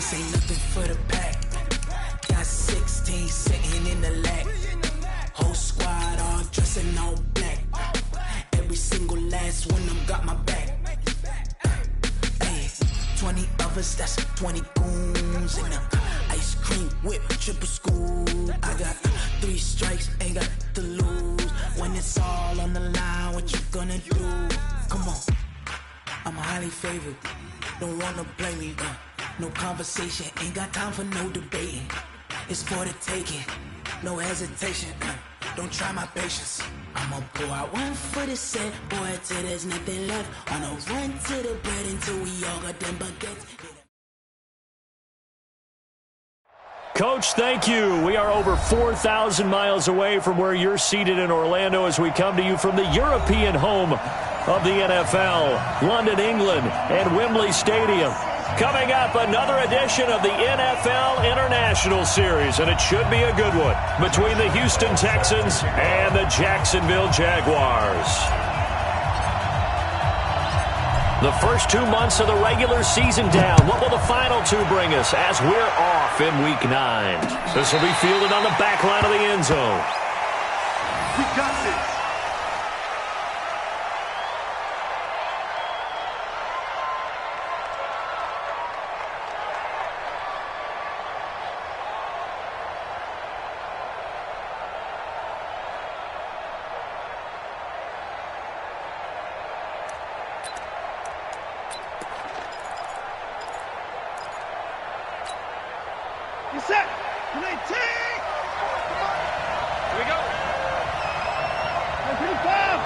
This ain't nothing for the pack. Got 16 sitting in the lap. Whole squad all dressing all black. Every single last one of them got my back. Hey, 20 of us, that's 20 goons in them. Ice cream whip, triple scoop. I got 3 strikes, ain't got to lose. When it's all on the line, what you gonna do? Come on, I'm highly favored. Don't wanna blame me, no conversation. Ain't got time for no debating. It's for the taking, no hesitation. Don't try my patience. I'ma pull out one for the set, boy, till there's nothing left. On a run to the bread until we all got them baguettes. Coach, thank you. We are over 4,000 miles away from where you're seated in Orlando as we come to you from the European home of the NFL, London, England, and Wembley Stadium. Coming up, another edition of the NFL International Series, and it should be a good one, between the Houston Texans and the Jacksonville Jaguars. The first 2 months of the regular season down. What will the final 2 bring us as we're off in Week 9? This will be fielded on the back line of the end zone. We got this. Set. Here we go. 35.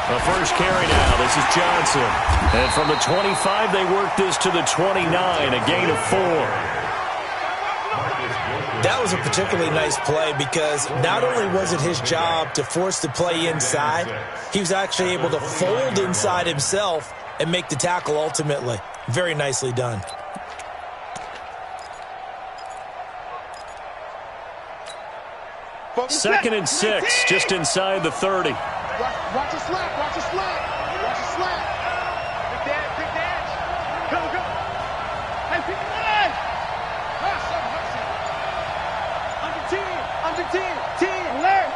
The first carry now. This is Johnson. And from the 25, they work this to the 29, a gain of 4. That was a particularly nice play because not only was it his job to force the play inside, he was actually able to fold inside himself and make the tackle ultimately. Very nicely done. Second and 6, just inside the 30. Watch the slap, watch the slap, watch the slap. Pick the edge. Go, go. Hey, pick the edge. Under 10, alert.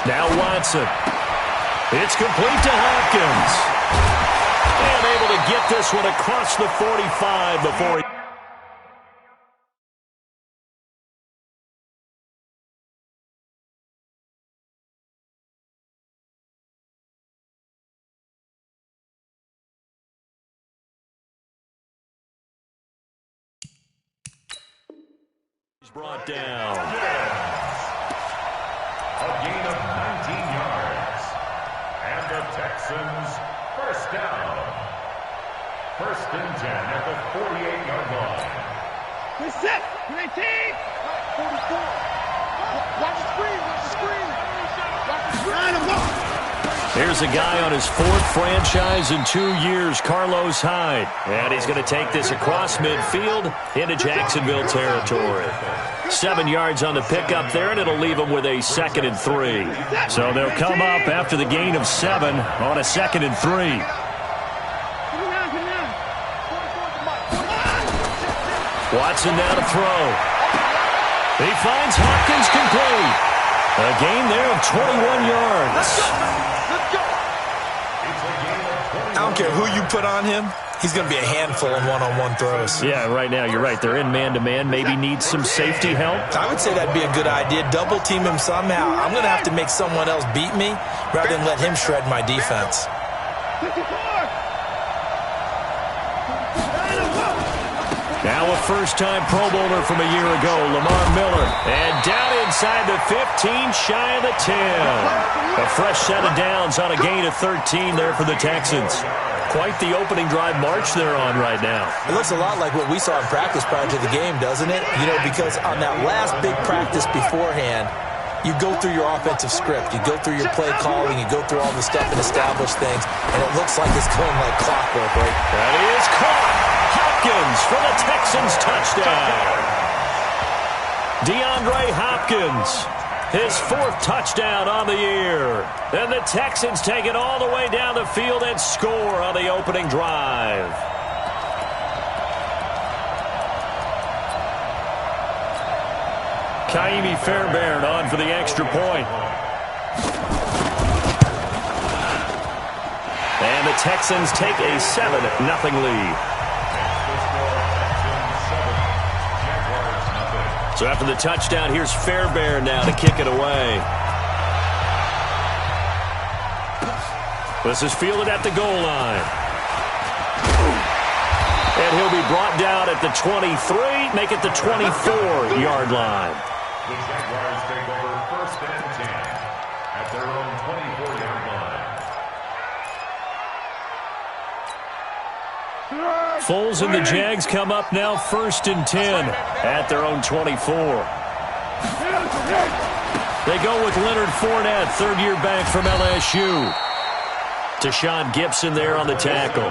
Now Watson. It's complete to Hopkins. And able to get this one across the 45 before he... He's brought down. A gain of 19 yards. And the Texans first down. First and 10 at the 48-yard line. We're set. 19. 44. Watch the screen. Watch the screen. Watch the screen. Here's a guy on his 4th franchise in 2 years, Carlos Hyde. And he's going to take this across midfield into Jacksonville territory. 7 yards on the pickup there, and it'll leave him with a 2nd and 3. So they'll come up after the gain of 7 on a 2nd and 3. Watson now to throw. He finds Hopkins complete. A gain there of 21 yards. I don't care who you put on him. He's going to be a handful in one-on-one throws. Yeah, right now, you're right. They're in man-to-man. Maybe needs some safety help. I would say that'd be a good idea. Double team him somehow. I'm going to have to make someone else beat me rather than let him shred my defense. Now a first-time Pro Bowler from a year ago, Lamar Miller. And down inside the 15, shy of the 10. A fresh set of downs on a gain of 13 there for the Texans. Quite the opening drive march they're on right now. It looks a lot like what we saw in practice prior to the game, doesn't it? You know, because on that last big practice beforehand, you go through your offensive script. You go through your play calling. You go through all the stuff and establish things. And it looks like it's going like clockwork, right? That is caught. Hopkins for the Texans touchdown. DeAndre Hopkins. His 4th touchdown on the year. And the Texans take it all the way down the field and score on the opening drive. Kaimi Fairbairn on for the extra point. And the Texans take a 7-0 lead. So after the touchdown, here's Fairbairn now to kick it away. This is fielded at the goal line. And he'll be brought down at the 23, make it the 24-yard line. The Jaguars take over 1st and 10 at their own 24-yard line. Foles and the Jags come up now 1st and 10 at their own 24. They go with Leonard Fournette, 3rd-year back from LSU. Tashawn Gibson there on the tackle.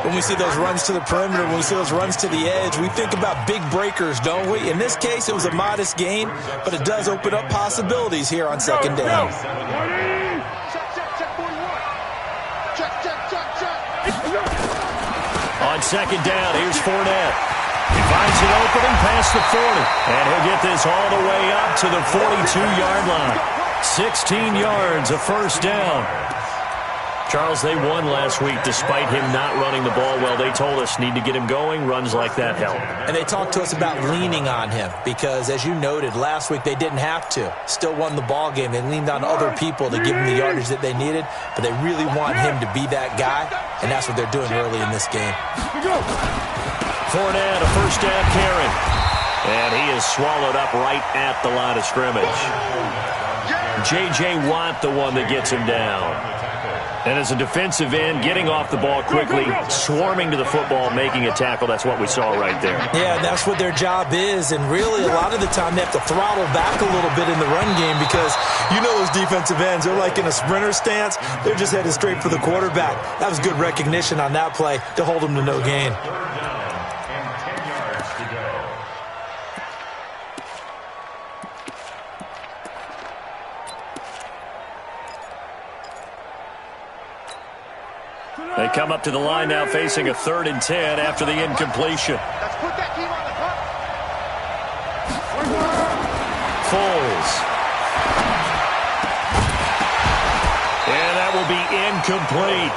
When we see those runs to the perimeter, when we see those runs to the edge, we think about big breakers, don't we? In this case, it was a modest gain, but it does open up possibilities here on 2nd down. On 2nd down, here's Fournette. He finds an opening past the 40, and he'll get this all the way up to the 42-yard line. 16 yards, a 1st down. Charles, they won last week despite him not running the ball well. They told us need to get him going. Runs like that help. And they talked to us about leaning on him because, as you noted, last week they didn't have to. Still won the ball game. They leaned on other people to give them the yardage that they needed, but they really want him to be that guy, and that's what they're doing early in this game. Fournette, a 1st down carry. And he is swallowed up right at the line of scrimmage. J.J. Watt, the one that gets him down. And as a defensive end, getting off the ball quickly, swarming to the football, making a tackle. That's what we saw right there. Yeah, that's what their job is. And really, a lot of the time, they have to throttle back a little bit in the run game because you know those defensive ends, they're like in a sprinter stance. They're just headed straight for the quarterback. That was good recognition on that play to hold them to no gain. 3rd down and 10 yards to go. They come up to the line now facing a 3rd and 10 after the incompletion. Let's put that team on the clock. Foles. And that will be incomplete.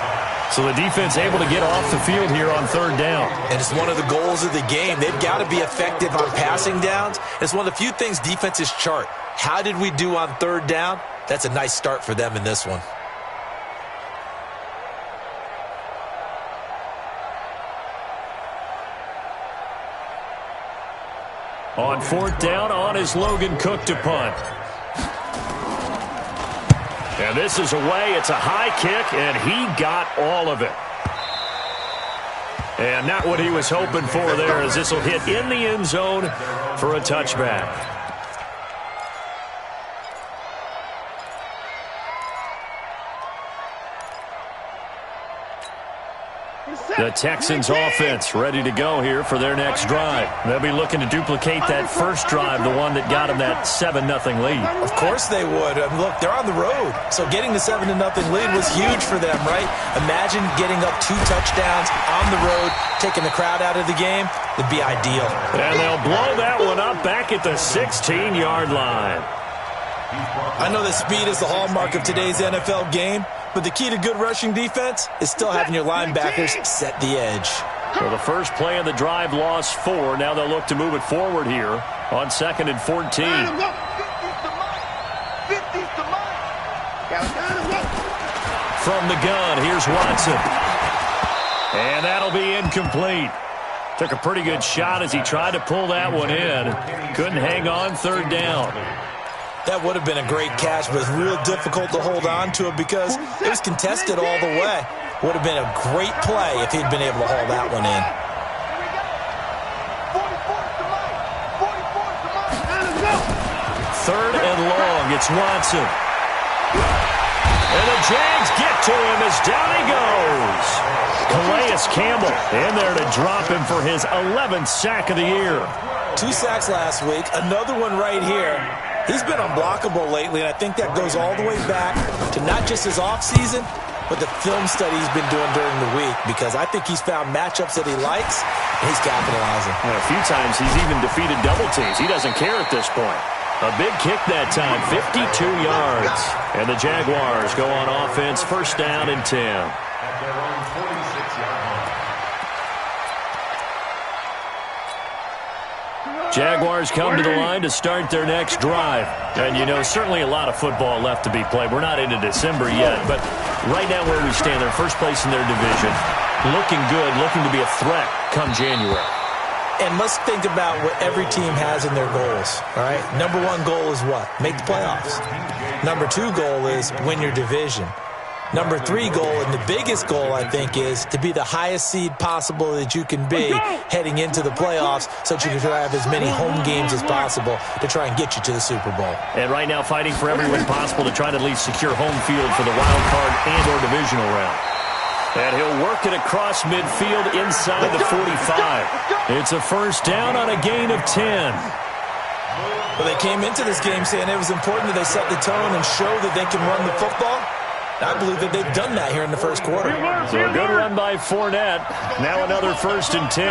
So the defense able to get off the field here on 3rd down. And it's one of the goals of the game. They've got to be effective on passing downs. It's one of the few things defenses chart. How did we do on 3rd down? That's a nice start for them in this one. On 4th down, on is Logan Cook to punt. And this is away. It's a high kick, and he got all of it. And not what he was hoping for there, as this will hit in the end zone for a touchback. The Texans offense ready to go here for their next drive. They'll be looking to duplicate that first drive, the one that got them that 7-0 lead. Of course they would. Look, they're on the road, so getting the 7-0 lead was huge for them, right? Imagine getting up 2 touchdowns on the road, taking the crowd out of the game. It'd be ideal. And they'll blow that one up back at the 16-yard line. I know that speed is the hallmark of today's NFL game, but the key to good rushing defense is still having your linebackers set the edge. So the first play of the drive lost 4. Now they'll look to move it forward here on 2nd and 14. From the gun, here's Watson. And that'll be incomplete. Took a pretty good shot as he tried to pull that one in. Couldn't hang on 3rd down. That would have been a great catch, but it's real difficult to hold on to it because it was contested all the way. Would have been a great play if he'd been able to haul that one in. 3rd and long, it's Watson. And the Jags get to him as down he goes. Calais Campbell in there to drop him for his 11th sack of the year. 2 sacks last week, another one right here. He's been unblockable lately, and I think that goes all the way back to not just his offseason, but the film study he's been doing during the week, because I think he's found matchups that he likes, and he's capitalizing. And a few times he's even defeated double teams. He doesn't care at this point. A big kick that time, 52 yards. And the Jaguars go on offense, first down and 10. At their own 46-yard line. Jaguars come to the line to start their next drive. And, you know, certainly a lot of football left to be played. We're not into December yet, but right now where we stand, they're first place in their division. Looking good, looking to be a threat come January. And let's think about what every team has in their goals, all right? Number one goal is what? Make the playoffs. Number two goal is win your division. Number three goal, and the biggest goal, I think, is to be the highest seed possible that you can be heading into the playoffs so that you can have as many home games as possible to try and get you to the Super Bowl. And right now fighting for every win possible to try to at least secure home field for the wild card and or divisional round. And he'll work it across midfield inside the 45. It's a first down on a gain of 10. Well, they came into this game saying it was important that they set the tone and show that they can run the football. I believe that they've done that here in the first quarter. So a good run by Fournette. Now another first and 10.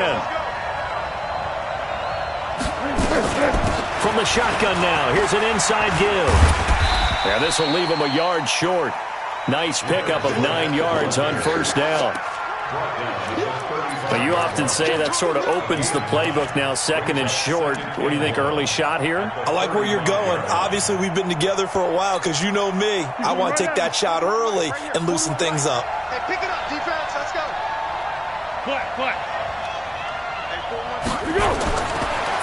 From the shotgun now. Here's an inside give. And this will leave him a yard short. Nice pickup of 9 yards on first down. But you often say that sort of opens the playbook now, second and short. What do you think, early shot here? I like where you're going. Obviously, we've been together for a while because you know me. I want to take that shot early and loosen things up. Hey, pick it up, defense. Let's go. Play.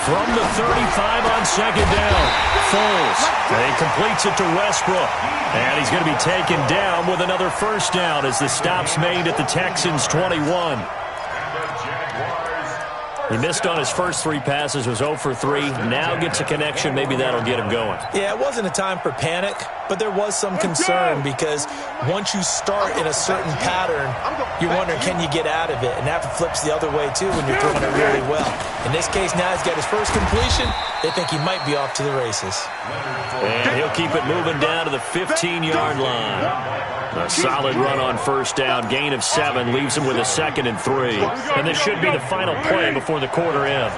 From the 35 on second down, Foles. And he completes it to Westbrook. And he's going to be taken down with another first down as the stop's made at the Texans' 21. He missed on his first 3 passes, was 0 for 3. Now gets a connection. Maybe that'll get him going. Yeah, it wasn't a time for panic, but there was some concern because once you start in a certain pattern, you're wondering, can you get out of it? And that flips the other way, too, when you're throwing it really well. In this case, now he's got his first completion. They think he might be off to the races. And he'll keep it moving down to the 15-yard line. A solid run on first down. Gain of 7 leaves him with a second and 3. And this should be the final play before the quarter ends.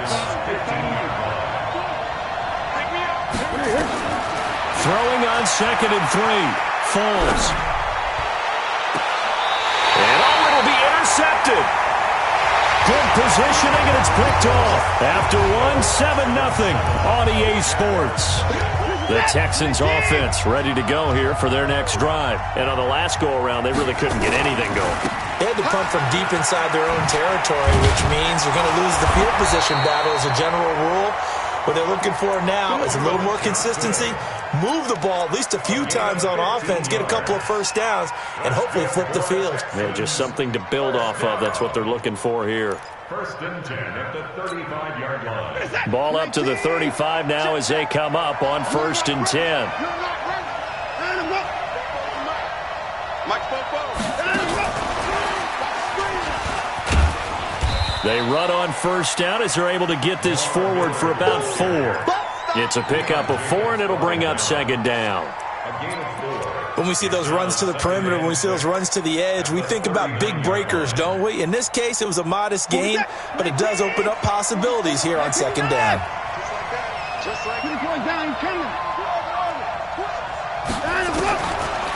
Throwing on second and 3. Foles. And it'll be intercepted. Good positioning, and it's picked off. After 7-0 on EA Sports. The Texans offense ready to go here for their next drive. And on the last go-around, they really couldn't get anything going. They had to punt from deep inside their own territory, which means you're going to lose the field position battle as a general rule. What they're looking for now is a little more consistency, move the ball at least a few times on offense, get a couple of first downs, and hopefully flip the field. Yeah, just something to build off of. That's what they're looking for here. First and 10 at the 35-yard line. Ball up to the 35 now as they come up on first and 10. They run on first down as they're able to get this forward for about 4. It's a pickup of 4, and it'll bring up second down. When we see those runs to the perimeter, when we see those runs to the edge, we think about big breakers, don't we? In this case, it was a modest gain, but it does open up possibilities here on second down.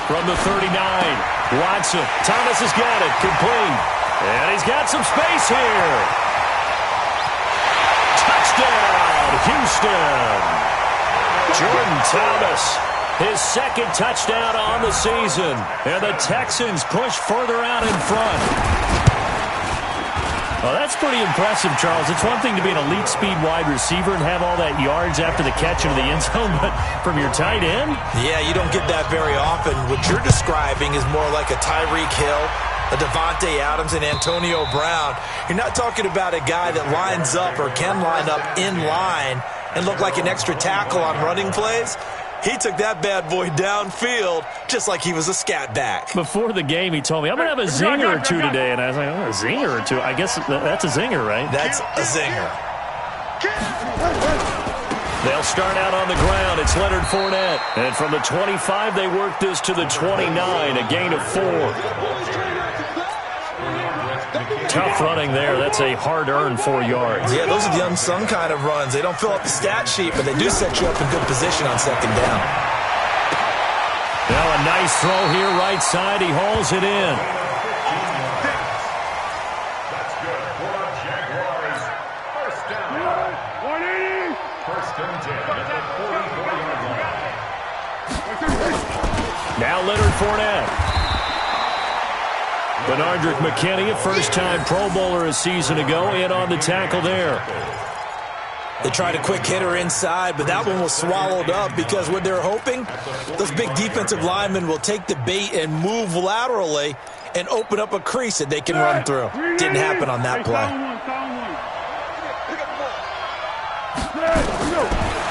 From the 39, Watson. Thomas has got it, complete. And he's got some space here. Touchdown, Houston. Jordan Thomas, his second touchdown on the season. And the Texans push further out in front. Well, that's pretty impressive, Charles. It's one thing to be an elite speed wide receiver and have all that yards after the catch into the end zone, but from your tight end? Yeah, you don't get that very often. What you're describing is more like a Tyreek Hill, a Devontae Adams, and Antonio Brown. You're not talking about a guy that lines up or can line up in line and look like an extra tackle on running plays. He took that bad boy downfield just like he was a scat back. Before the game, he told me, I'm going to have a zinger or two today. And I was like, oh, a zinger or two? I guess that's a zinger, right? That's a zinger. They'll start out on the ground. It's Leonard Fournette. And from the 25, they work this to the 29, a gain of 4. Tough running there. That's a hard-earned 4 yards. Yeah, those are the unsung kind of runs. They don't fill up the stat sheet, but they do set you up in good position on second down. Now a nice throw here, right side. He hauls it in. That's good for the Jaguars. First down. 180. First and 10 at the 44-yard line. Now Leonard Fournette. Benardrick McKinney, a first-time Pro Bowler a season ago, in on the tackle there. They tried a quick hitter inside, but that one was swallowed up because what they're hoping, those big defensive linemen will take the bait and move laterally and open up a crease that they can run through. Didn't happen on that play.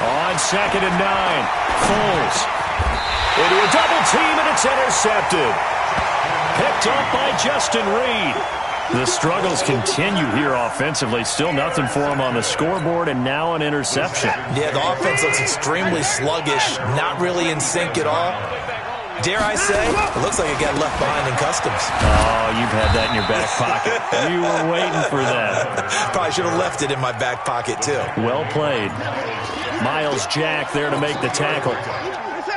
On 2nd and 9, Foles into a double team, and it's intercepted. Picked up by Justin Reed. The struggles continue here offensively. Still nothing for him on the scoreboard, and now an interception. Yeah, the offense looks extremely sluggish, not really in sync at all. Dare I say, it looks like it got left behind in customs. Oh, you've had that in your back pocket. You were waiting for that. Probably should have left it in my back pocket, too. Well played. Miles Jack there to make the tackle.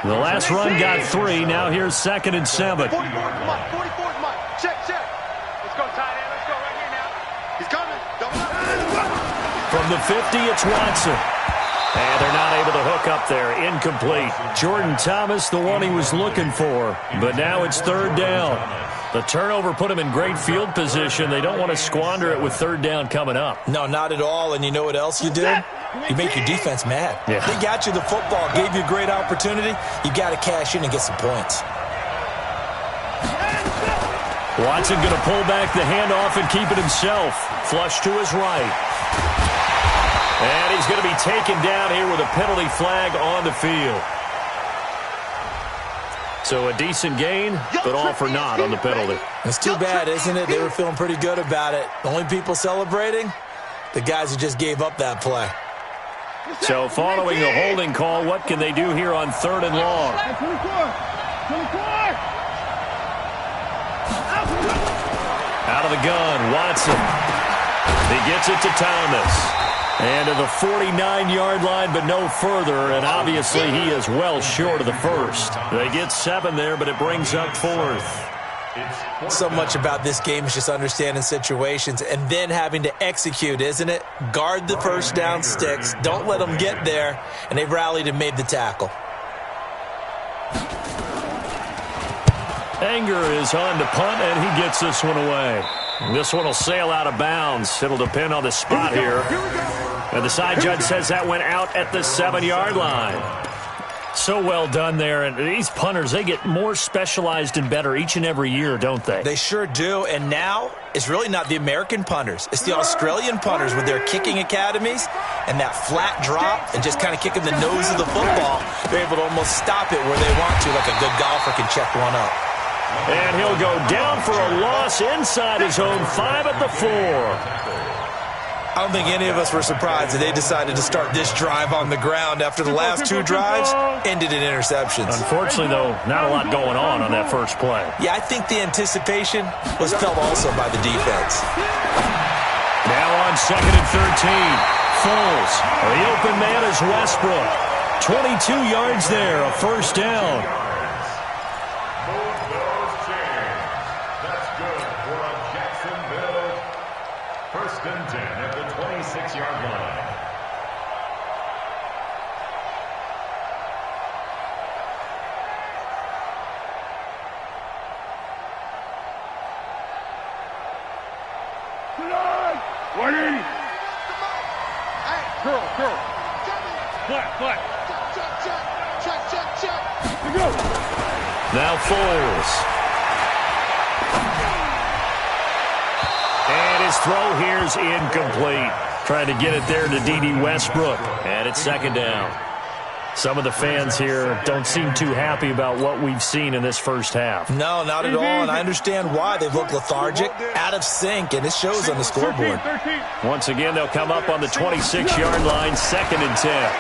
The last run got 3. Now here's 2nd and 7. 44, come on. 44, come on. Check. Let's go, tight end. Let's go right here now. He's coming. Double up. From the 50, it's Watson. And they're not able to hook up there. Incomplete. Jordan Thomas, the one he was looking for. But now it's 3rd down. The turnover put him in great field position. They don't want to squander it with 3rd down coming up. No, not at all. And you know what else you do? You make your defense mad. Yeah. They got you the football, gave you a great opportunity. You got to cash in and get some points. Watson going to pull back the handoff and keep it himself. Flush to his right. And he's going to be taken down here with a penalty flag on the field. So a decent gain, but all for naught on the penalty. It's too bad, isn't it? They were feeling pretty good about it. The only people celebrating, the guys who just gave up that play. So following the holding call, what can they do here on 3rd and long? 24. Out of the gun, Watson. He gets it to Thomas. And to the 49-yard line, but no further. And obviously he is well short of the first. They get 7 there, but it brings up 4th. So much about this game is just understanding situations and then having to execute, isn't it? Guard the first down sticks. Don't let them get there. And they've rallied and made the tackle. Anger is on to punt, and he gets this one away. This one will sail out of bounds. It'll depend on the spot here. And the side judge says that went out at the 7-yard line. So well done there. And these punters, they get more specialized and better each and every year, don't they? They sure do. And now it's really not the American punters. It's the Australian punters with their kicking academies and that flat drop and just kind of kicking the nose of the football. They're able to almost stop it where they want to, like a good golfer can check one up. And he'll go down for a loss inside his own 5 at the 4. I don't think any of us were surprised that they decided to start this drive on the ground after the last 2 drives ended in interceptions. Unfortunately, though, not a lot going on that first play. Yeah, I think the anticipation was felt also by the defense. Now on 2nd and 13, Foles. The open man is Westbrook. 22 yards there, a first down. First and 10 at the 26-yard line. Girl. Flat. Check. Here we go. Now Foles. And his throw here's incomplete. Trying to get it there to D.D. Westbrook. And it's 2nd down. Some of the fans here don't seem too happy about what we've seen in this first half. No, not at all, and I understand why. They've looked lethargic, out of sync, and it shows on the scoreboard. Once again, they'll come up on the 26-yard line, 2nd and 10.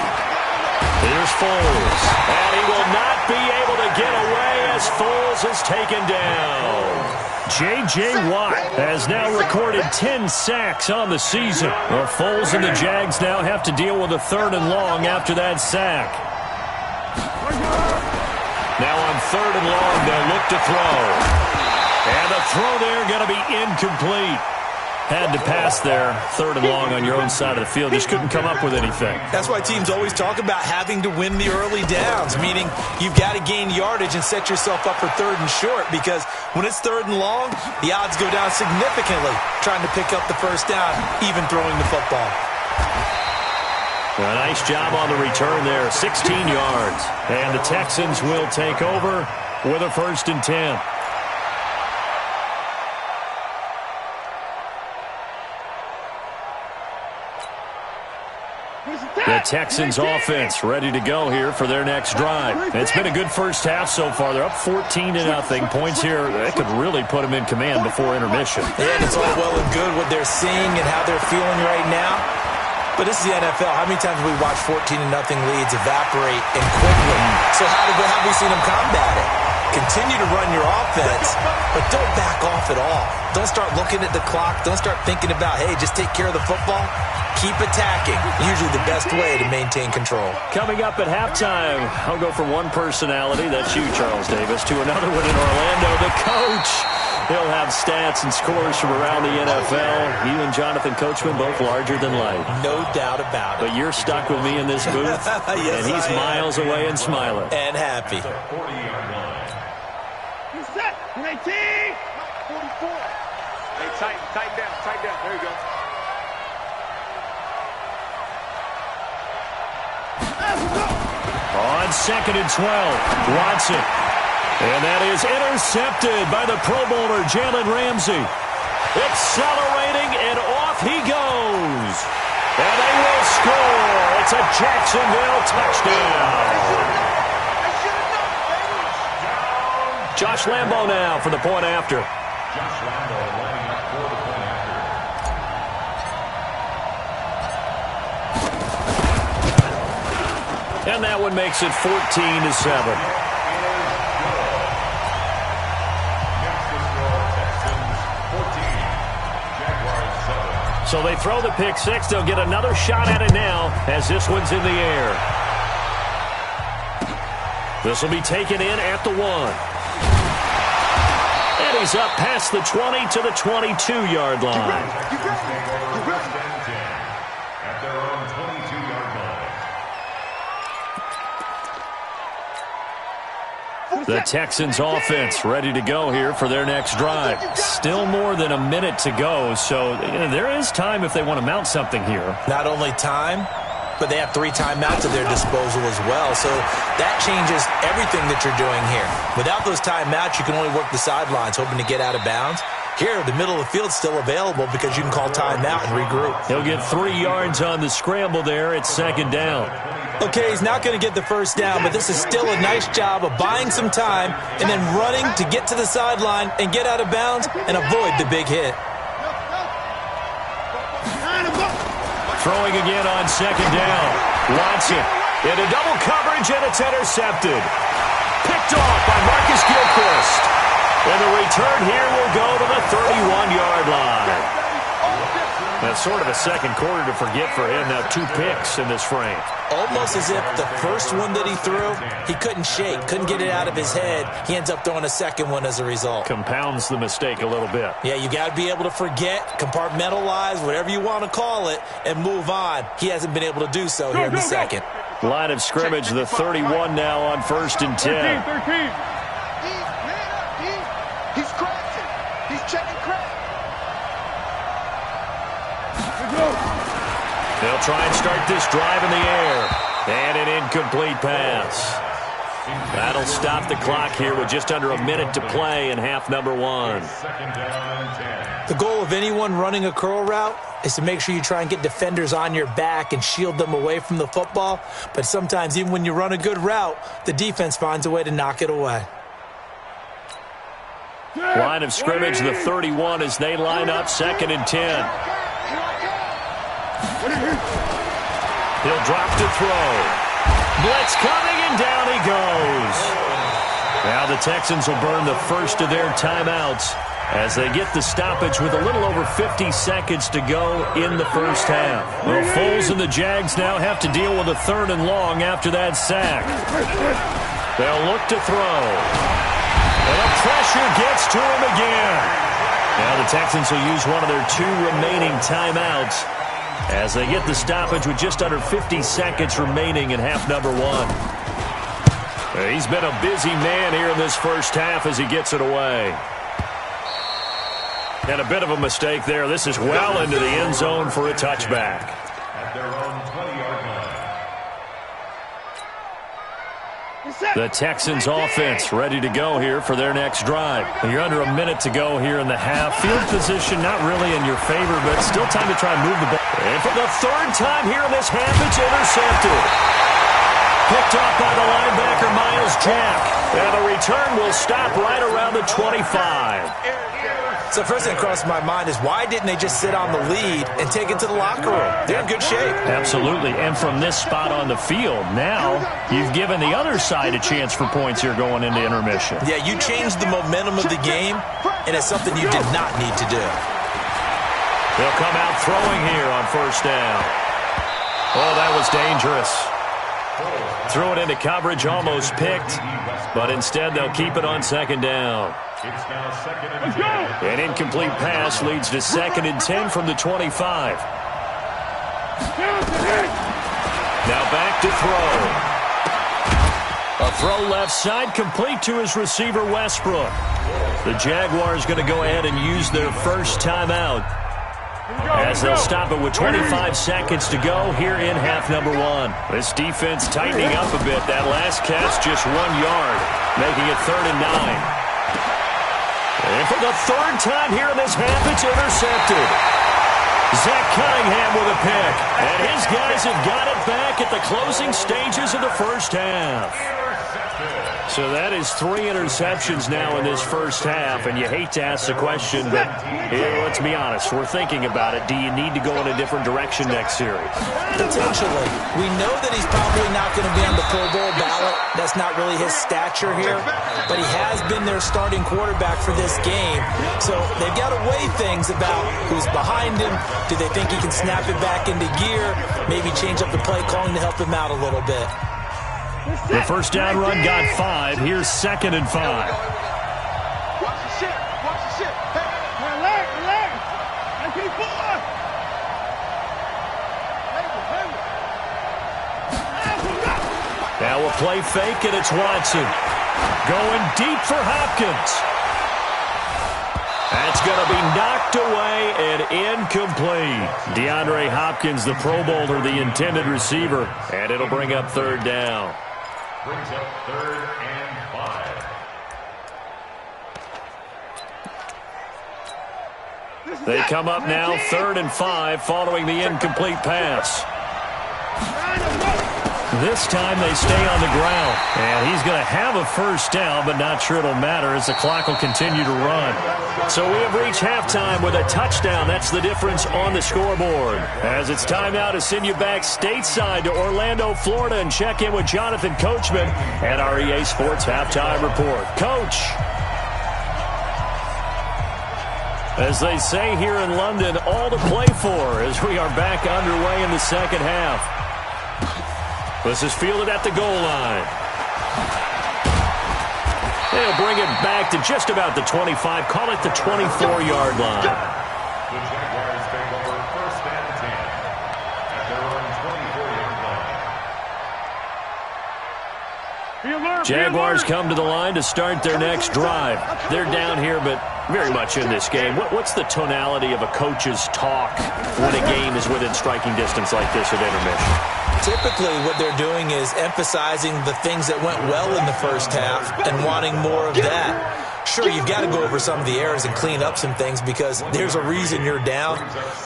Here's Foles, and he will not be able to get away as Foles is taken down. J.J. Watt has now recorded 10 sacks on the season. Well, Foles and the Jags now have to deal with a 3rd and long after that sack. Now on 3rd and long, they'll look to throw. And the throw there going to be incomplete. Had to pass there, 3rd and long on your own side of the field. Just couldn't come up with anything. That's why teams always talk about having to win the early downs, meaning you've got to gain yardage and set yourself up for 3rd and short, because when it's 3rd and long, the odds go down significantly trying to pick up the first down, even throwing the football. A nice job on the return there, 16 yards. And the Texans will take over with a 1st and 10. The Texans offense ready to go here for their next drive. It's been a good first half so far. They're up 14-0. Points here, that could really put them in command before intermission. Yeah, and it's all well and good what they're seeing and how they're feeling right now. But this is the NFL. How many times have we watched 14-0 leads evaporate and quickly? So how have we seen them combat it? Continue to run your offense, but don't back off at all. Don't start looking at the clock. Don't start thinking about, hey, just take care of the football. Keep attacking. Usually the best way to maintain control. Coming up at halftime, I'll go from one personality, that's you, Charles Davis, to another one in Orlando, the coach. He'll have stats and scores from around the NFL. You and Jonathan Coachman, both larger than life. No doubt about it. But you're stuck with me in this booth, yes, and he's miles away and smiling. And happy. He's set. 19. 44. Hey, tighten down. There you go. On 2nd and 12, Watson. And that is intercepted by the Pro Bowler, Jalen Ramsey. Accelerating, and off he goes. And they will score. It's a Jacksonville touchdown. Josh Lambo now for the point after. Josh Lambo lining up for the point after. And that one makes it 14-7. So they throw the pick six. They'll get another shot at it now as this one's in the air. This will be taken in at the 1. And he's up past the 20 to the 22-yard line. At their own 22-yard line. The Texans offense ready to go here for their next drive. Still more than a minute to go, so there is time if they want to mount something here. Not only time, but they have 3 timeouts at their disposal as well. So that changes everything that you're doing here. Without those timeouts, you can only work the sidelines, hoping to get out of bounds. Here, the middle of the field's still available because you can call timeout and regroup. He'll get 3 yards on the scramble there at 2nd down. Okay, he's not going to get the first down, but this is still a nice job of buying some time and then running to get to the sideline and get out of bounds and avoid the big hit. Throwing again on 2nd down. Watson into double coverage, and it's intercepted. Picked off by Marcus Gilchrist. And the return here will go to the 31-yard line. That's sort of a second quarter to forget for him. Now 2 picks in this frame. Almost as if the first one that he threw, he couldn't shake, couldn't get it out of his head. He ends up throwing a second one as a result. Compounds the mistake a little bit. Yeah, you got to be able to forget, compartmentalize, whatever you want to call it, and move on. He hasn't been able to do so here in the second. Line of scrimmage, the 31 now on 1st and 10. 13. He's crashing. He's checking crack. They'll try and start this drive in the air. And an incomplete pass. That'll stop the clock here with just under a minute to play in half number 1. Second down and 10. The goal of anyone running a curl route is to make sure you try and get defenders on your back and shield them away from the football. But sometimes even when you run a good route, the defense finds a way to knock it away. Line of scrimmage, the 31 as they line up, 2nd and 10. He'll drop to throw. Blitz coming, and down he goes. Now the Texans will burn the first of their timeouts as they get the stoppage with a little over 50 seconds to go in the first half. Well, Foles and the Jags now have to deal with a 3rd and long after that sack. They'll look to throw. And the pressure gets to him again. Now the Texans will use one of their 2 remaining timeouts as they get the stoppage with just under 50 seconds remaining in half number 1. He's been a busy man here in this first half as he gets it away. And a bit of a mistake there. This is well into the end zone for a touchback. At their own 20-yard line. The Texans offense ready to go here for their next drive. You're under a minute to go here in the half. Field position not really in your favor, but still time to try and move the ball. And for the 3rd time here in this half, it's intercepted. Picked off by the linebacker, Miles Jack. And the return will stop right around the 25. So first thing that crossed my mind is why didn't they just sit on the lead and take it to the locker room? They're in good shape. Absolutely. And from this spot on the field, now you've given the other side a chance for points here going into intermission. Yeah, you changed the momentum of the game, and it's something you did not need to do. They'll come out throwing here on 1st down. Oh, that was dangerous. Threw it into coverage, almost picked, but instead they'll keep it on 2nd down. It's now 2nd and 10. An incomplete pass leads to 2nd and 10 from the 25. Now back to throw. A throw left side, complete to his receiver, Westbrook. The Jaguars going to go ahead and use their first timeout as they'll stop it with 25 seconds to go here in half number 1. This defense tightening up a bit. That last catch just 1 yard, making it 3rd and 9. And for the 3rd time here in this half, it's intercepted. Zach Cunningham with a pick. And his guys have got it back at the closing stages of the first half. So that is 3 interceptions now in this first half. And you hate to ask the question, but let's be honest. We're thinking about it. Do you need to go in a different direction next series? Potentially. We know that he's probably not going to be on the Pro Bowl ballot. That's not really his stature here. But he has been their starting quarterback for this game. So they've got to weigh things about who's behind him. Do they think he can snap it back into gear? Maybe change up the play calling to help him out a little bit. The 1st down run got 5. Here's 2nd and 5. Watch the shit. Watch the shit. Hey, relax. I keep going. Now we'll play fake, and it's Watson. Going deep for Hopkins. That's going to be knocked away and incomplete. DeAndre Hopkins, the Pro Bowler, the intended receiver. And it'll bring up 3rd down. Brings up 3rd and 5. They come up now 3rd and 5 following the incomplete pass. This time they stay on the ground. And he's going to have a 1st down, but not sure it'll matter as the clock will continue to run. So we have reached halftime with a touchdown. That's the difference on the scoreboard. As it's time now to send you back stateside to Orlando, Florida, and check in with Jonathan Coachman at our EA Sports Halftime Report. Coach. As they say here in London, all to play for as we are back underway in the 2nd half. This is fielded at the goal line. They'll bring it back to just about the 25. Call it the 24-yard line. The Jaguars take over 1st and 10 at their own 24-yard line. Jaguars come to the line to start their next drive. They're down here, but very much in this game. What's the tonality of a coach's talk when a game is within striking distance like this at intermission? Typically, what they're doing is emphasizing the things that went well in the first half and wanting more of that. Sure, you've got to go over some of the errors and clean up some things because there's a reason you're down.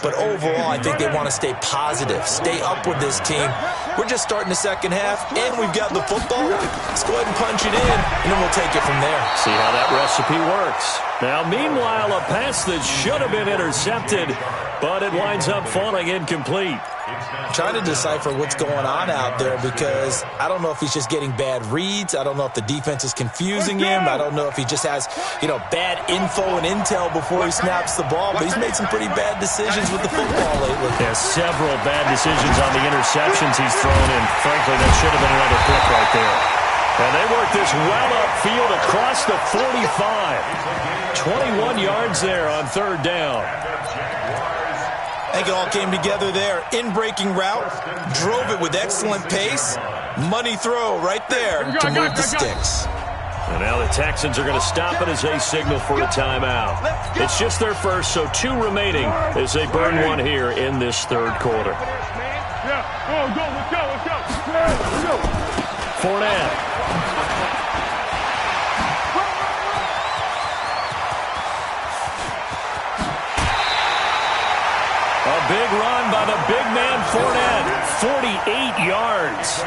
But overall, I think they want to stay positive, stay up with this team. We're just starting the second half, and we've got the football. Let's go ahead and punch it in, and then we'll take it from there. See how that recipe works. Now, meanwhile, a pass that should have been intercepted, but it winds up falling incomplete. I'm trying to decipher what's going on out there because I don't know if he's just getting bad reads. I don't know if the defense is confusing him. I don't know if he just has, bad info and intel before he snaps the ball. But he's made some pretty bad decisions with the football lately. Yeah, several bad decisions on the interceptions he's thrown in. Frankly, that should have been another pick right there. And they work this well upfield across the 45. 21 yards there on third down. I think it all came together there. In-breaking route, drove it with excellent pace. Money throw right there to move the sticks. And now the Texans are going to stop it as they signal for a timeout. It's just their first, so 2 remaining as they burn one here in this third quarter. Fournette. A big run by the big man Fournette, 48 yards.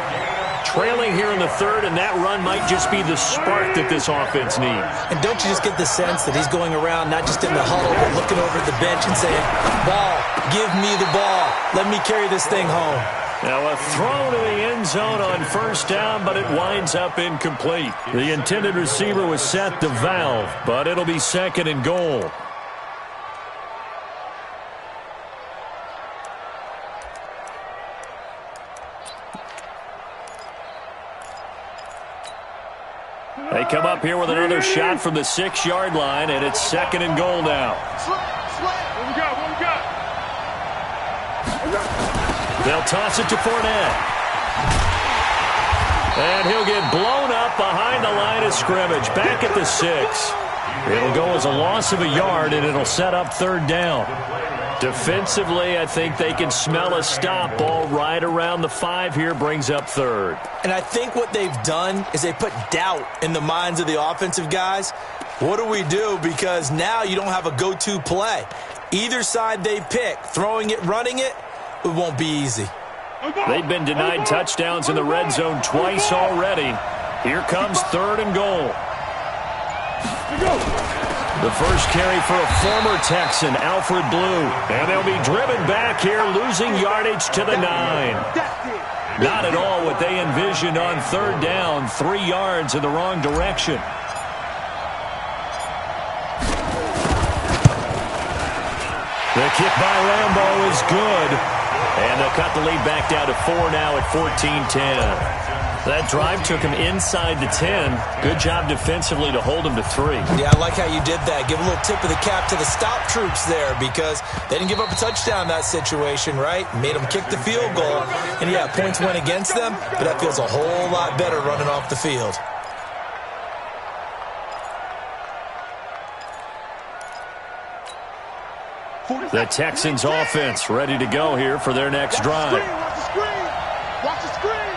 Trailing here in the third, and that run might just be the spark that this offense needs. And don't you just get the sense that he's going around, not just in the huddle, but looking over at the bench and saying, ball, give me the ball. Let me carry this thing home. Now a throw to the end zone on first down, but it winds up incomplete. The intended receiver was set to Valve, but it'll be second and goal. They come up here with another shot from the 6-yard line, and it's second and goal now. What we got? They'll toss it to Fournette. And he'll get blown up behind the line of scrimmage, back at the 6. It'll go as a loss of a yard, and it'll set up third down. Defensively, I think they can smell a stop. Ball right around the 5 here, brings up third. And I think what they've done is they put doubt in the minds of the offensive guys. What do we do? Because now you don't have a go-to play. Either side they pick, throwing it, running it, it won't be easy. They've been denied touchdowns in the red zone twice already. Here comes third and goal. The first carry for a former Texan, Alfred Blue. And they'll be driven back here, losing yardage to the 9. Not at all what they envisioned on third down. 3 yards in the wrong direction. The kick by Rambo is good. And they'll cut the lead back down to 4 now at 14-10. That drive took him inside the 10. Good job defensively to hold him to 3. Yeah, I like how you did that. Give a little tip of the cap to the stop troops there because they didn't give up a touchdown in that situation, right? Made them kick the field goal. And, yeah, points went against them, but that feels a whole lot better running off the field. The Texans offense ready to go here for their next drive. Watch the screen.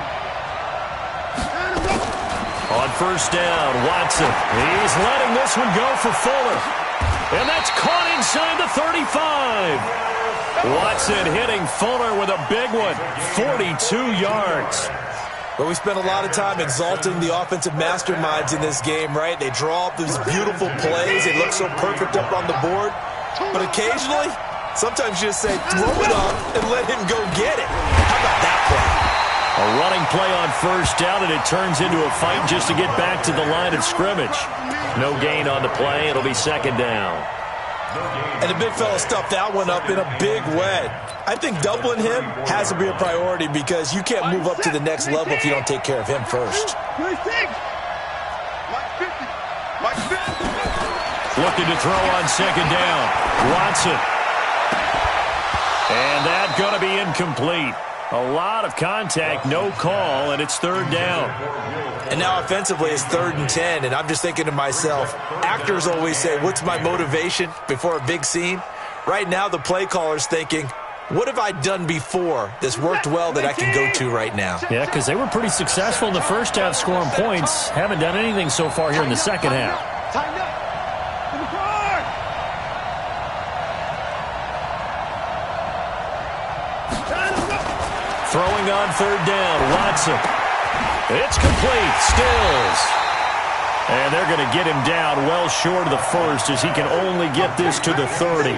On first down, Watson. He's letting this one go for Fuller. And that's caught inside the 35. Watson hitting Fuller with a big one. 42 yards. But we spent a lot of time exalting the offensive masterminds in this game, right? They draw up these beautiful plays. They look so perfect up on the board. But occasionally, sometimes you just say, throw it up and let him go get it. How about that play? A running play on first down, and it turns into a fight just to get back to the line of scrimmage. No gain on the play. It'll be second down. And the big fella stuffed that one up in a big way. I think doubling him has to be a priority because you can't move up to the next level if you don't take care of him first. Looking to throw on second down. Watson. And that's going to be incomplete. A lot of contact, no call, and it's third down. And now offensively it's 3rd and 10, and I'm just thinking to myself, actors always say, what's my motivation before a big scene? Right now the play caller's thinking, What have I done before that's worked well that I can go to right now? Yeah, because they were pretty successful in the first half scoring points. Haven't done anything so far here in the second half. Tighten up. To the guard. Throwing on third down, Watson. It's complete. Stills. And they're going to get him down well short of the first as he can only get this to the 30.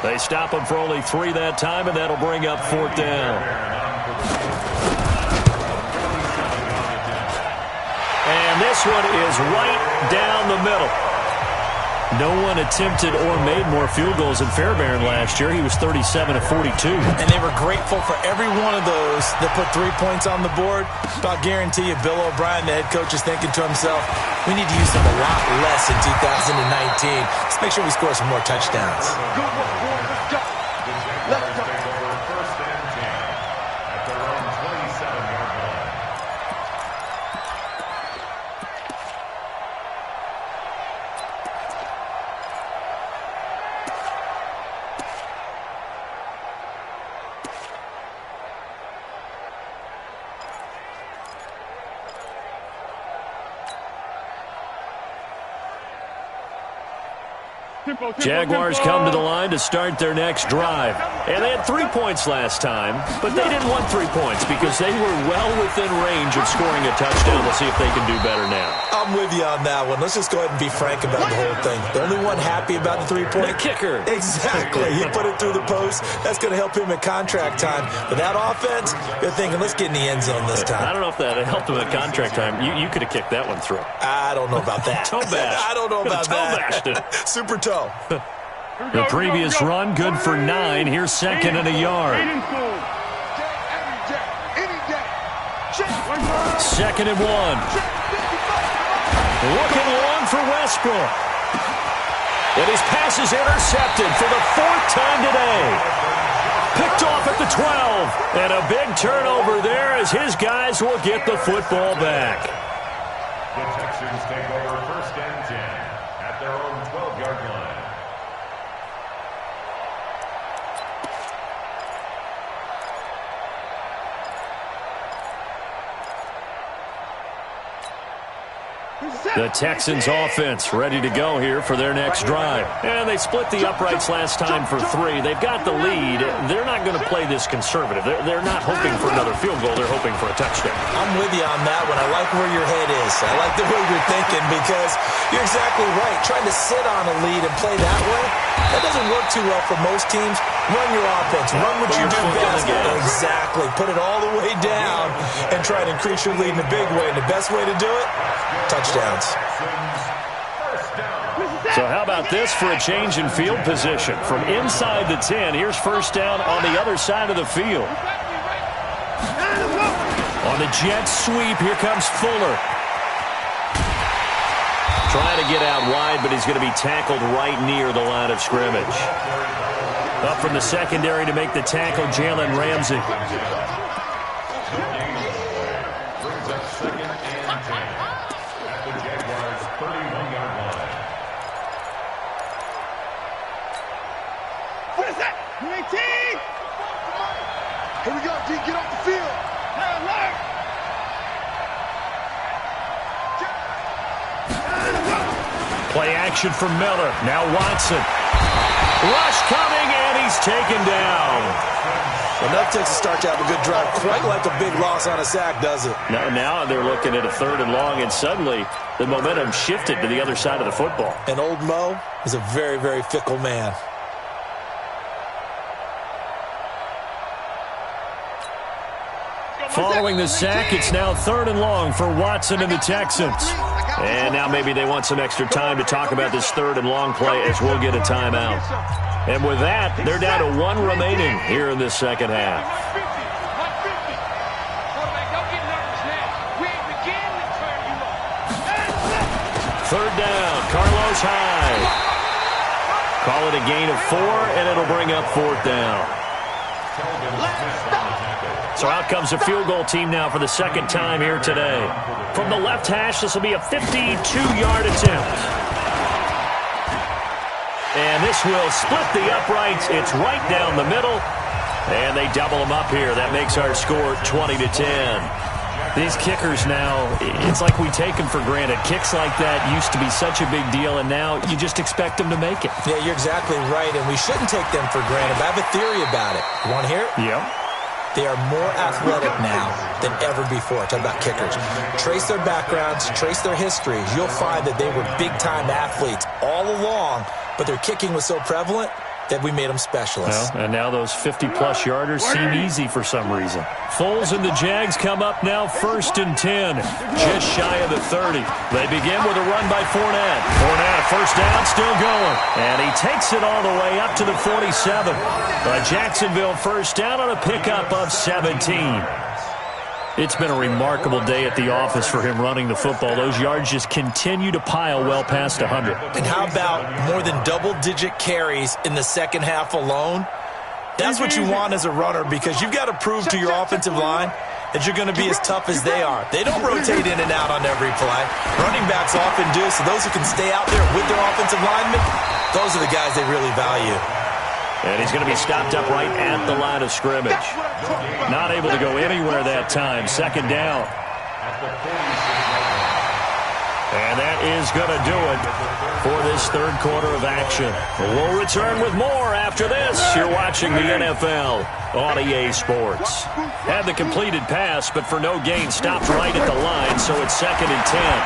They stop him for only 3 that time, and that'll bring up fourth down. And this one is right down the middle. No one attempted or made more field goals than Fairbairn last year. He was 37 of 42. And they were grateful for every one of those that put 3 points on the board. But I'll guarantee you, Bill O'Brien, the head coach, is thinking to himself, we need to use them a lot less in 2019. Let's make sure we score some more touchdowns. Good work, boy. Let's go. Let's go. First and 10 at their own 27-yard line. Jaguars come to the line to start their next drive. And they had 3 points last time, but they didn't want 3 points because they were well within range of scoring a touchdown. We'll see if they can do better now. I'm with you on that one. Let's just go ahead and be frank about the whole thing. The only one happy about the 3-point? The kicker. Exactly. He put it through the post. That's going to help him at contract time. But that offense, they're thinking, let's get in the end zone this time. I don't know if that helped him at contract time. You could have kicked that one through. I don't know about that. Toe bash. I don't know about Toe bashed it. Super toe. The previous run, good for 9. Here's second and a yard. Second and 1. Looking long for Westbrook. And his pass is intercepted for the 4th time today. Picked off at the 12. And a big turnover there as his guys will get the football back. The Texans take over first and 10 at their own 12-yard line. The Texans offense ready to go here for their next drive. And they split the uprights last time for 3. They've got the lead. They're not going to play this conservative. They're not hoping for another field goal. They're hoping for a touchdown. I'm with you on that one. I like where your head is. I like the way you're thinking because you're exactly right. Trying to sit on a lead and play that way, that doesn't work too well for most teams. Run your offense. Run what you do best. Exactly. Put it all the way down and try to increase your lead in a big way. And the best way to do it, touchdowns. So how about this for a change in field position? From inside the 10, here's first down on the other side of the field. On the jet sweep, here comes Fuller. Trying to get out wide, but he's going to be tackled right near the line of scrimmage. Up from the secondary to make the tackle, Jalen Ramsey. Brings up second and 10 at the Jaguars' 31-yard line. What is that? UAT! Here we go, D. Get off the field. Play action for Miller. Now Watson. Rush coming, and he's taken down. Well, that takes a start to have a good drive. Quite like a big loss on a sack, does it? Now they're looking at a 3rd and long, and suddenly the momentum shifted to the other side of the football. And old Mo is a very, very fickle man. Following the sack, it's now 3rd and long for Watson and the Texans. And now maybe they want some extra time to talk about this 3rd and long play as we'll get a timeout. And with that, they're down to 1 remaining here in this second half. Third down, Carlos Hyde. Call it a gain of 4, and it'll bring up 4th down. So out comes a field goal team now for the 2nd time here today. From the left hash, this will be a 52-yard attempt. And this will split the uprights. It's right down the middle. And they double them up here. That makes our score 20-10. These kickers now, it's like we take them for granted. Kicks like that used to be such a big deal, and now you just expect them to make it. Yeah, you're exactly right, and we shouldn't take them for granted. But I have a theory about it. You want to hear it? Yep. They are more athletic now than ever before. Talk about kickers. Trace their backgrounds, trace their histories. You'll find that they were big-time athletes all along, but their kicking was so prevalent that we made them specialists. Well, and now those 50-plus yarders seem easy for some reason. Foles and the Jags come up now 1st and 10, just shy of the 30. They begin with a run by Fournette. Fournette, first down, still going. And he takes it all the way up to the 47. A Jacksonville first down on a pickup of 17. It's been a remarkable day at the office for him running the football. Those yards just continue to pile well past 100. And how about more than double-digit carries in the second half alone? That's what you want as a runner, because you've got to prove to your offensive line that you're going to be as tough as they are. They don't rotate in and out on every play. Running backs often do, so those who can stay out there with their offensive linemen, those are the guys they really value. And he's going to be stopped up right at the line of scrimmage. Not able to go anywhere that time. Second down. And that is going to do it for this third quarter of action. We'll return with more after this. You're watching the NFL on EA Sports. Had the completed pass, but for no gain, stopped right at the line, so it's 2nd and 10.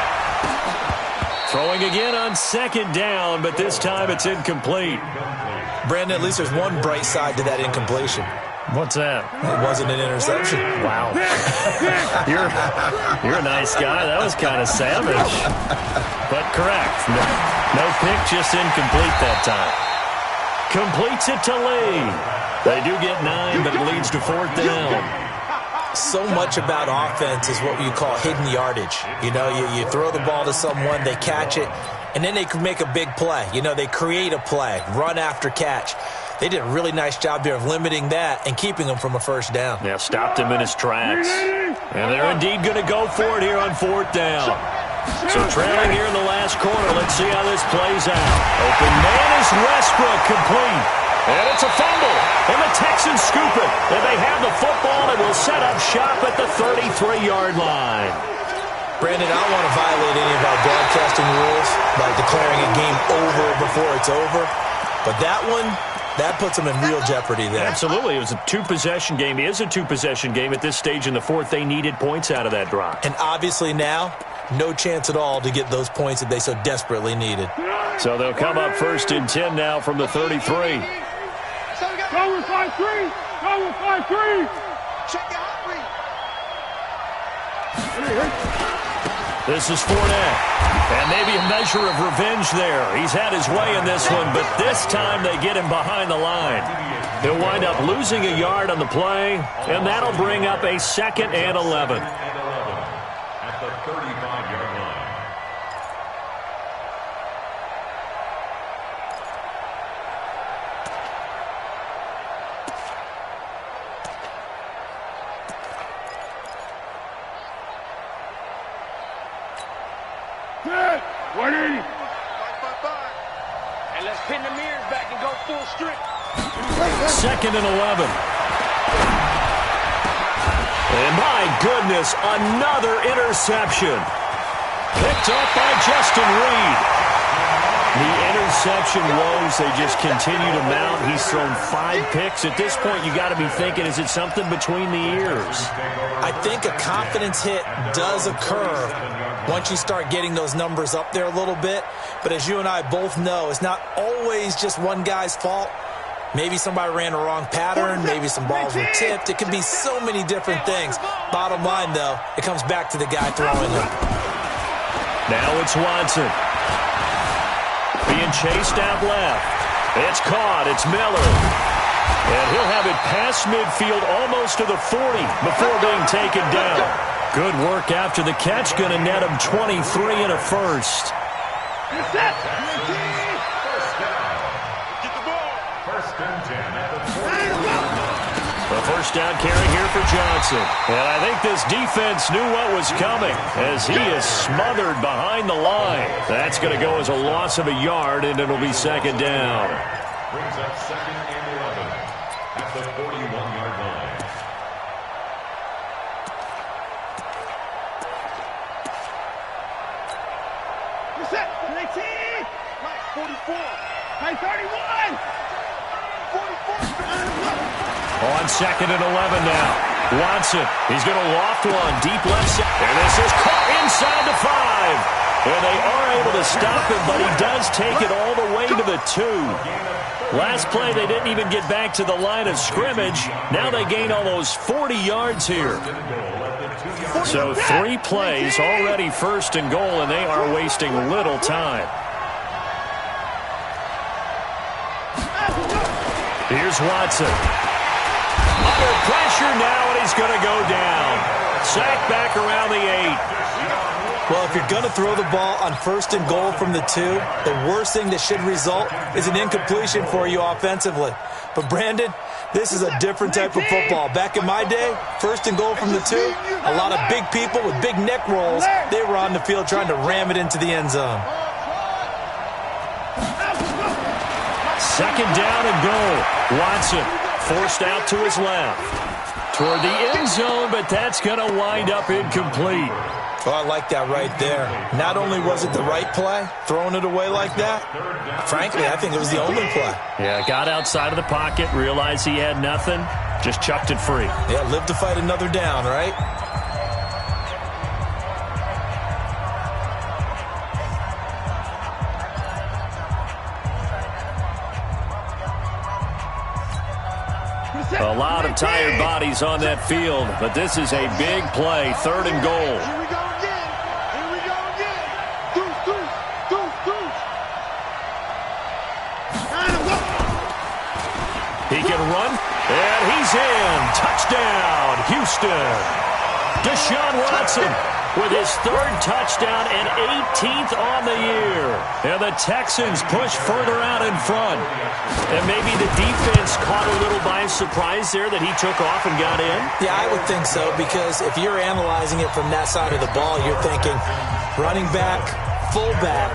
Throwing again on 2nd down, but this time it's incomplete. Brandon, at least there's one bright side to that incompletion. What's that? It wasn't an interception. Wow. You're a nice guy. That was kind of savage. But correct. No pick, just incomplete that time. Completes it to Lee. They do get 9, but it leads to 4th down. So much about offense is what you call hidden yardage. You know, you throw the ball to someone, they catch it, and then they can make a big play. You know, they create a play, run after catch. They did a really nice job here of limiting that and keeping him from a first down. Yeah, stopped him in his tracks. And they're indeed going to go for it here on 4th down. So trailing here in the last quarter, let's see how this plays out. Open man is Westbrook, complete. And it's a fumble. And the Texans scoop it. And they have the football and will set up shop at the 33-yard line. Brandon, I don't want to violate any of our broadcasting rules by declaring a game over before it's over. But that one, that puts them in real jeopardy there. Absolutely. It was a two-possession game. It is a two-possession game at this stage in the fourth. They needed points out of that drive. And obviously now, no chance at all to get those points that they so desperately needed. So they'll come up 1st and 10 now from the 33. Go with 5-3. Go with 5-3. Check your heart rate. This is Fournette. And maybe a measure of revenge there. He's had his way in this one, but this time they get him behind the line. He'll wind up losing a yard on the play, and that'll bring up a 2nd and 11. At the 35-yard line. Set. 180. And let's pin the mirrors back and go full strength. 2nd and 11. And my goodness, another interception. Picked up by Justin Reed. The interception woes, they just continue to mount. He's thrown 5 picks. At this point, you got to be thinking, is it something between the ears? I think a confidence hit does occur once you start getting those numbers up there a little bit. But as you and I both know, it's not always just one guy's fault. Maybe somebody ran the wrong pattern. Maybe some balls were tipped. It could be so many different things. Bottom line, though, it comes back to the guy throwing them. Now it's Watson. Being chased out left. It's caught. It's Miller. And he'll have it past midfield almost to the 40 before being taken down. Good work after the catch. Going to net him 23 and a first. It's set. Get the ball. 1st and 10 at the 40. A first down carry here for Johnson. And I think this defense knew what was coming as he is smothered behind the line. That's going to go as a loss of a yard, and it'll be 2nd down. Brings up 2nd and 11. at the 41-yard line. What's that? 19! Right, 44. Hey, 31! 44! On 2nd and 11 now. Watson, he's going to loft one deep left side. And this is caught inside the 5. And they are able to stop him, but he does take it all the way to the 2. Last play, they didn't even get back to the line of scrimmage. Now they gain almost 40 yards here. So 3 plays, already 1st and goal, and they are wasting little time. Here's Watson. Under pressure now, and he's going to go down. Sacked back around the 8. Well, if you're going to throw the ball on 1st and goal from the 2, the worst thing that should result is an incompletion for you offensively. But, Brandon, this is a different type of football. Back in my day, 1st and goal from the 2, a lot of big people with big neck rolls, they were on the field trying to ram it into the end zone. 2nd down and goal. Watson forced out to his left. Toward the end zone, but that's going to wind up incomplete. Oh, I like that right there. Not only was it the right play, throwing it away like that, frankly, I think it was the only play. Yeah, got outside of the pocket, realized he had nothing, just chucked it free. Yeah, live to fight another down, right? A lot of tired bodies on that field, but this is a big play, 3rd and goal. Here we go again. Here we go again. Deuce, deuce, deuce, deuce. He can run, and he's in. Touchdown, Houston. Deshaun Watson with his 3rd touchdown and 18th on the year. And the Texans push further out in front. And maybe the defense caught a little by surprise there that he took off and got in? Yeah, I would think so, because if you're analyzing it from that side of the ball, you're thinking running back, fullback.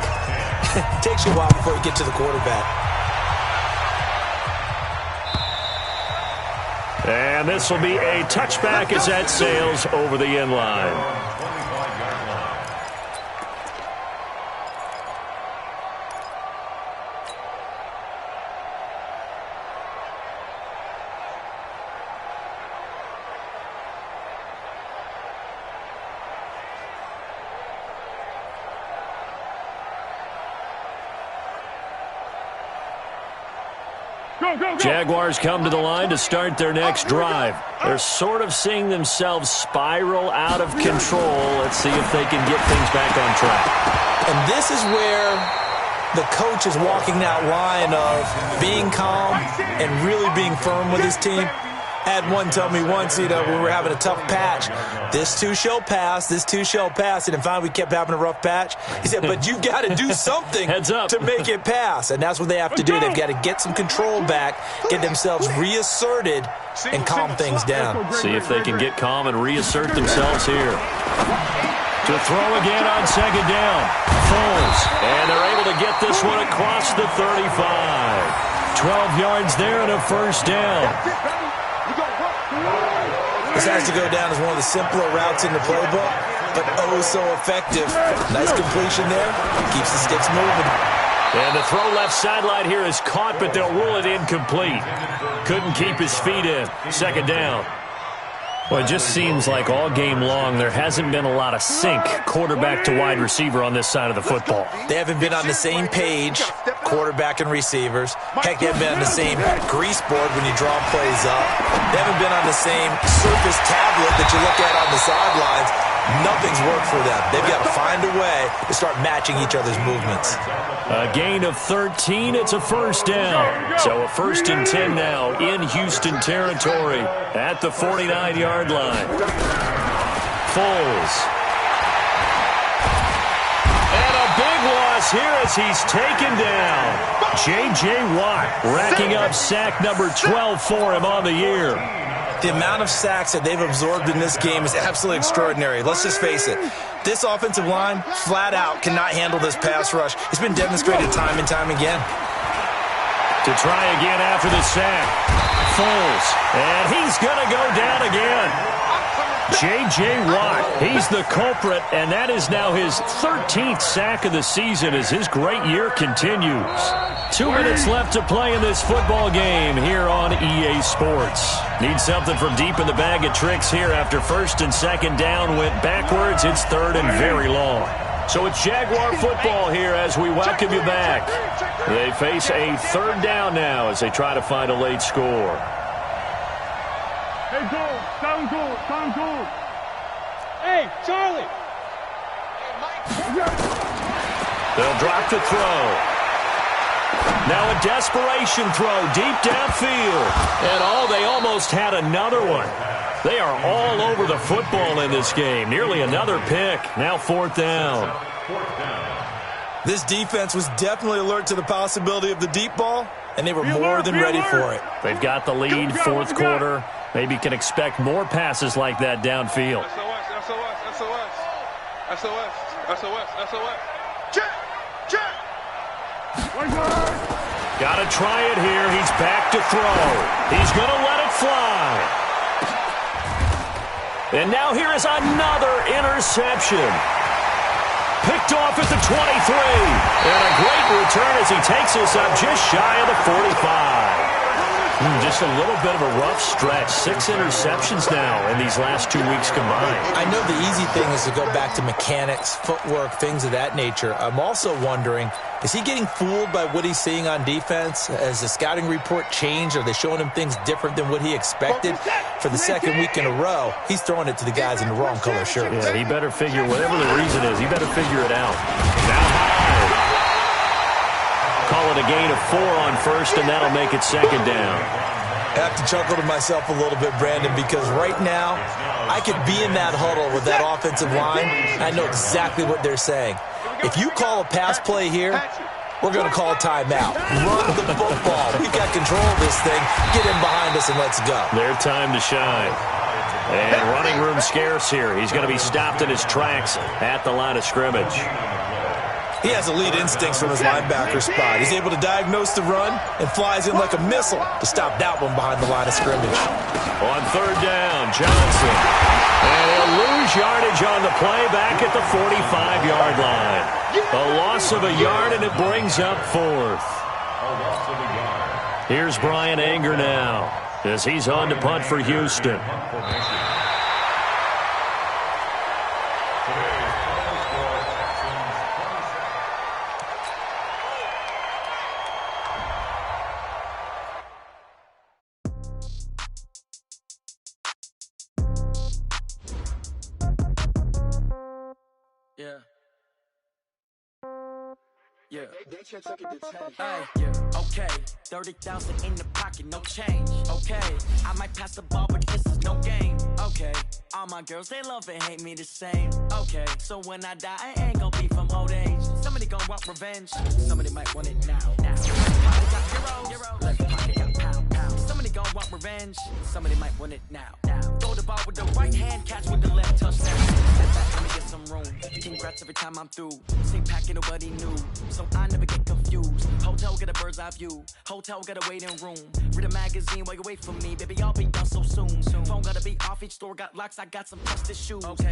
It takes you a while before you get to the quarterback. And this will be a touchback as that sails over the end line. Jaguars come to the line to start their next drive. They're sort of seeing themselves spiral out of control. Let's see if they can get things back on track. And this is where the coach is walking that line of being calm and really being firm with his team. Had one tell me once, when we were having a tough patch, this too shall pass, this too shall pass. And finally we kept having a rough patch. He said, but you got to do something to make it pass. And that's what they have to do. They've got to get some control back, get themselves reasserted, and calm things down. See if they can get calm and reassert themselves here. To throw again on 2nd down. Foles. And they're able to get this one across the 35. 12 yards there and a 1st down. This has to go down as one of the simpler routes in the playbook, but oh so effective. Nice completion there. Keeps the sticks moving. And the throw left sideline here is caught, but they'll rule it incomplete. Couldn't keep his feet in. 2nd down. Well, it just seems like all game long there hasn't been a lot of sync quarterback to wide receiver on this side of the football. They haven't been on the same page, quarterback and receivers. Heck, they haven't been on the same grease board when you draw plays up. They haven't been on the same surface tablet that you look at on the sidelines. Nothing's worked for them. They've got to find a way to start matching each other's movements. A gain of 13. It's a 1st down. So a 1st and 10 now in Houston territory at the 49-yard line. Foles. And a big loss here as he's taken down. J.J. Watt racking up sack number 12 for him on the year. The amount of sacks that they've absorbed in this game is absolutely extraordinary. Let's just face it. This offensive line, flat out, cannot handle this pass rush. It's been demonstrated time and time again. To try again after the sack. Foles, and he's going to go down again. J.J. Watt, he's the culprit, and that is now his 13th sack of the season as his great year continues. 2 minutes left to play in this football game here on EA Sports. Need something from deep in the bag of tricks here after first and second down went backwards. It's third and very long. So it's Jaguar football here as we welcome you back. They face a third down now as they try to find a late score. Hey, goal. Sound goal. Sound goal. Hey, Charlie. They'll drop the throw. Now a desperation throw deep downfield. And they almost had another one. They are all over the football in this game. Nearly another pick. Now fourth down. This defense was definitely alert to the possibility of the deep ball, and they were more than ready for it. They've got the lead, fourth quarter. Maybe can expect more passes like that downfield. SOS. Check. Got to try it here. He's back to throw. He's going to let it fly. And now here is another interception. Picked off at the 23. And a great return as he takes us up just shy of the 45. Just a little bit of a rough stretch. 6 interceptions now in these last 2 weeks combined. I know the easy thing is to go back to mechanics, footwork, things of that nature. I'm also wondering, is he getting fooled by what he's seeing on defense? Has the scouting report changed? Are they showing him things different than what he expected? For the second week in a row, he's throwing it to the guys in the wrong color shirts. Yeah, he better figure, whatever the reason is, he better figure it out. Now high. Call it a gain of 4 on first, and that'll make it second down. I have to chuckle to myself a little bit, Brandon, because right now I could be in that huddle with that offensive line. I know exactly what they're saying. If you call a pass play here, we're going to call a timeout. Run the football. We've got control of this thing. Get in behind us and let's go. Their time to shine. And running room scarce here. He's going to be stopped in his tracks at the line of scrimmage. He has elite instincts from his linebacker spot. He's able to diagnose the run and flies in like a missile to stop that one behind the line of scrimmage. On third down, Johnson. And he'll lose yardage on the play back at the 45-yard line. A loss of a yard, and it brings up fourth. Here's Brian Anger now as he's on to punt for Houston. Okay, 30,000 in the pocket, no change. Okay, I might pass the ball, but this is no game. Okay, all my girls, they love and hate me the same. Okay, so when I die, I ain't gonna be from old age. Somebody gonna want revenge, somebody might want it now. Right pocket got hero, left pocket got pound. Somebody gonna want revenge, somebody might want it now. Throw the ball with the right hand, catch with the left, touchdown. Step back, let me get some room. Congrats every time I'm through. Same packet, nobody knew, so I never get confused. Hotel get a bird's eye view. Hotel got a waiting room. Read a magazine while you wait for me, baby. I'll be done so soon. Phone gotta be off. Each store got locks. I got some trusted shoes. Okay.